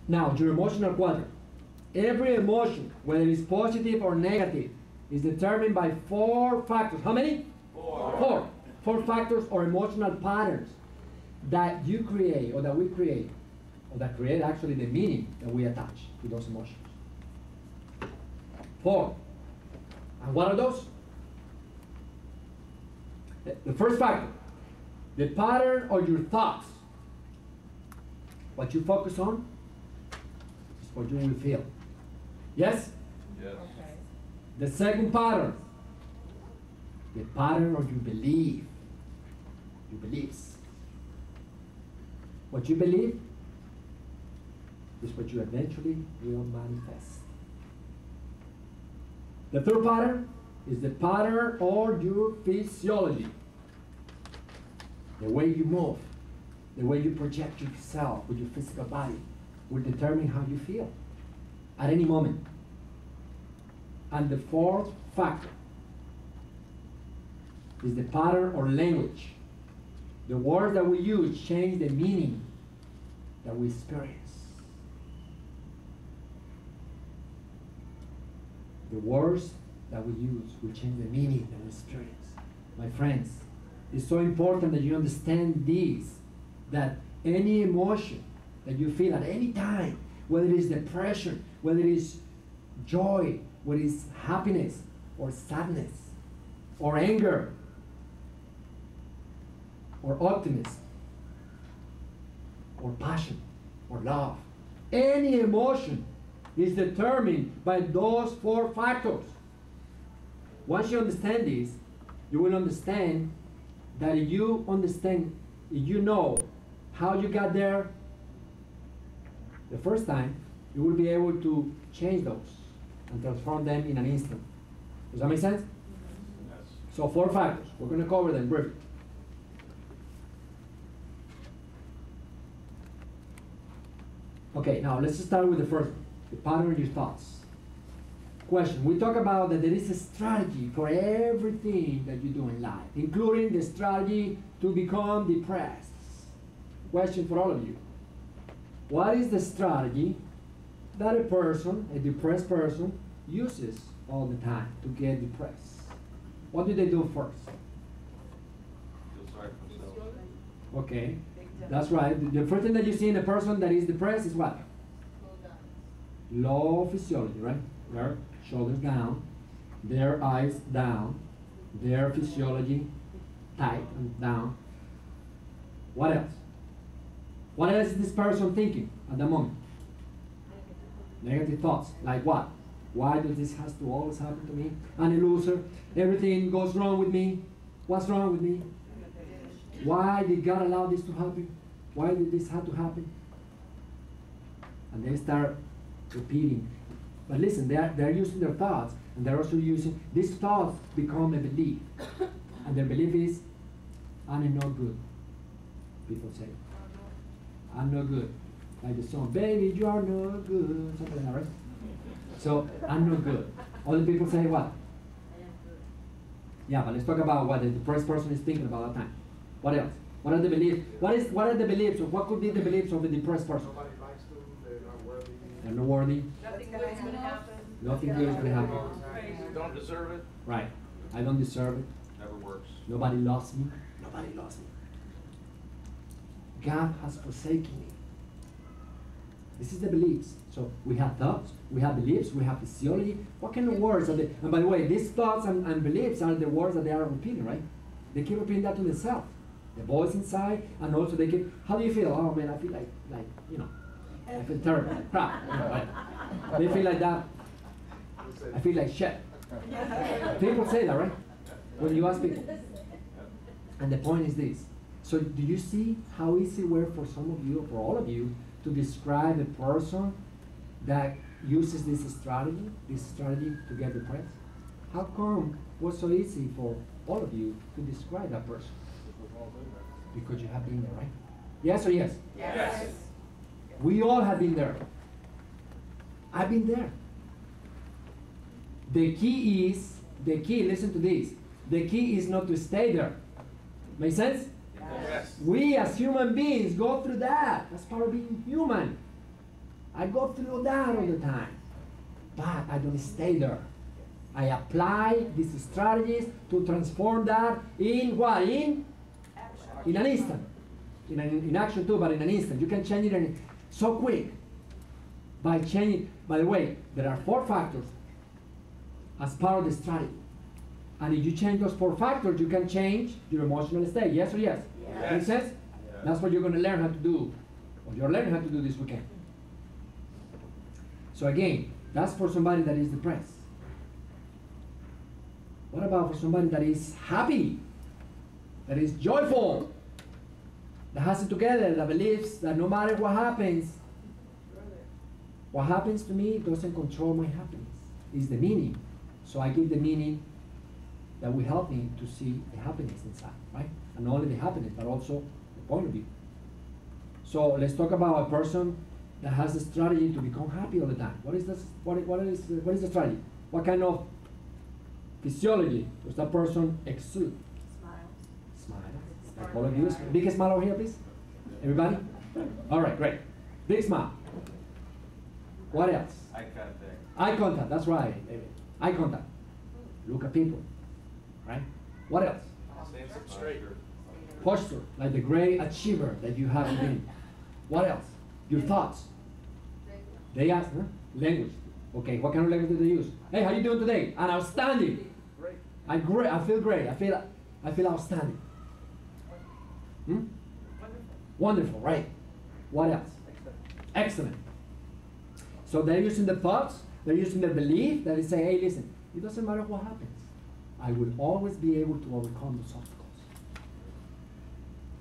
Now, your emotional quadrant. Every emotion, whether it's positive or negative, is determined by 4 factors. How many? 4. 4 factors or emotional patterns that you create or that we create, or that create actually the meaning that we attach to those emotions. 4. And what are those? The first factor, the pattern of your thoughts. What you focus on is what you will feel. Yes? Yes. Okay. The second pattern, the pattern of your belief. Your beliefs. What you believe is what you eventually will manifest. The third pattern is the pattern of your physiology. The way you move, the way you project yourself with your physical body will determine how you feel at any moment. And the fourth factor is the pattern or language. The words that we use change the meaning that we experience. The words that we use will change the meaning that we experience. My friends, it's so important that you understand this, that any emotion that you feel at any time, whether it is depression, whether it is joy, whether it is happiness or sadness or anger or optimism or passion or love, any emotion is determined by those 4 factors. Once you understand this, you will understand that if you know how you got there the first time, you will be able to change those and transform them in an instant. Does that make sense? Yes. So 4 factors. We're going to cover them briefly. Okay, now let's start with the first one, the pattern of your thoughts. Question. We talk about that there is a strategy for everything that you do in life, including the strategy to become depressed. Question for all of you. What is the strategy that a person, a depressed person, uses all the time to get depressed? What do they do first? Feel sorry for themselves. Okay, that's right. The first thing that you see in a person that is depressed is what? Low physiology, right? Their shoulders down, their eyes down, their physiology tight and down. What else? What else is this person thinking at the moment? Negative thoughts. Like what? Why does this has to always happen to me? I'm a loser. Everything goes wrong with me. What's wrong with me? Why did God allow this to happen? Why did this have to happen? And they start repeating. But listen, they're using their thoughts, and they're also using, these thoughts become a belief. And their belief is, I'm no good. People say, I'm no good. Like the song, baby, you are no good. Something like that, right? So, I'm no good. Other people say what? Yeah, but let's talk about what the depressed person is thinking about at the time. What else? What are the beliefs? What are the beliefs? Or what could be the beliefs of a depressed person? Nobody likes them, they're not worthy. They're not worthy. Nothing good is going to happen. Nothing good is going to happen. You don't deserve it. Right. I don't deserve it. Never works. Nobody loves me. Nobody loves me. God has forsaken me. This is the beliefs. So we have thoughts, we have beliefs, we have physiology. What kind of words are they? And by the way, these thoughts and beliefs are the words that they are repeating, right? They keep repeating that to themselves. The voice inside, and also they keep, how do you feel? Oh man, I feel like you know, I feel terrible, like crap. You know, right? They feel like that. I feel like shit. People say that, right? When you ask people. And the point is this. So do you see how easy it were for some of you, or for all of you, to describe a person that uses this strategy to get depressed? How come it was so easy for all of you to describe that person? Because you have been there, right? Yes or yes? Yes. We all have been there. I've been there. The key, listen to this. The key is not to stay there. Make sense? Yes. We as human beings go through that. That's part of being human. I go through that all the time, but I don't stay there. I apply these strategies to transform that in what? In an instant. In action too, but in an instant. You can change it so quick by changing. By the way, there are 4 factors as part of the strategy. And if you change those 4 factors, you can change your emotional state. Yes or yes? Yes. Make sense? Yes. That's what you're going to learn how to do, or you're learning how to do this weekend. So again, that's for somebody that is depressed. What about for somebody that is happy, that is joyful, that has it together, that believes that no matter what happens to me doesn't control my happiness. It's the meaning. So I give the meaning that will help me to see the happiness inside, right? And not only the happiness, but also the point of view. So let's talk about a person that has a strategy to become happy all the time. What is this? What is the strategy? What kind of physiology does that person exude? Smile. Like all of you. Big smile over here, please. Everybody? All right, great. Big smile. What else? Eye contact. Eye contact, that's right, David. Eye contact. Look at people. Right? What else? Stands up straight. Posture, like the great achiever that you have been. What else? Your thoughts. They ask, huh? Language. Okay, what kind of language do they use? Hey, how you doing today? And outstanding. Great. I feel great. I feel outstanding. Hmm? Wonderful, right? What else? Excellent. So they're using the thoughts, they're using the belief that they say, hey, listen, it doesn't matter what happens. I will always be able to overcome those obstacles.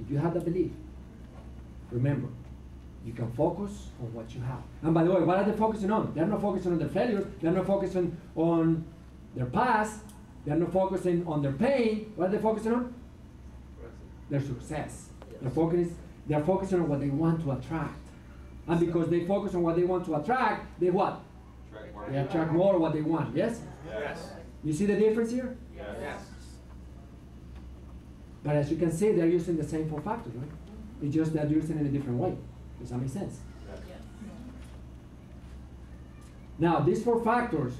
If you have that belief, remember, you can focus on what you have. And by the way, what are they focusing on? They're not focusing on their failures. They're not focusing on their past. They're not focusing on their pain. What are they focusing on? Their success. Yes. They're focusing on what they want to attract. And because they focus on what they want to attract, they what? Track more. They attract more of what they want. Yes? Yes. You see the difference here? Yes. But as you can see, they're using the same 4 factors, right? It's just they're using it in a different way. Does that make sense? Yes. Now, these 4 factors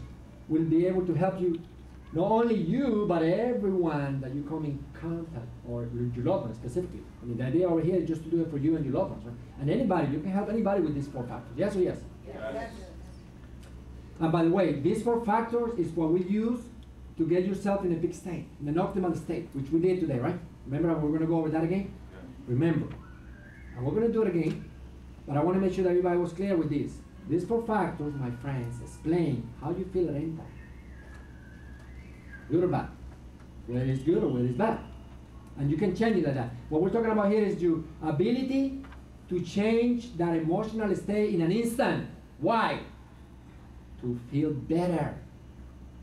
will be able to help you, not only you, but everyone that you come in contact, or your loved ones specifically. I mean, the idea over here is just to do it for you and your loved ones, right? And anybody, you can help anybody with these 4 factors. Yes or yes? Yes. And by the way, these 4 factors is what we use to get yourself in a peak state, in an optimal state, which we did today, right? Remember, we're going to go over that again? Remember. And we're going to do it again, but I want to make sure that everybody was clear with this. These 4 factors, my friends, explain how you feel at any time. Good or bad. Whether it's good or whether it's bad. And you can change it like that. What we're talking about here is your ability to change that emotional state in an instant. Why? To feel better.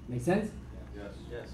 Make sense? Yes. Yes.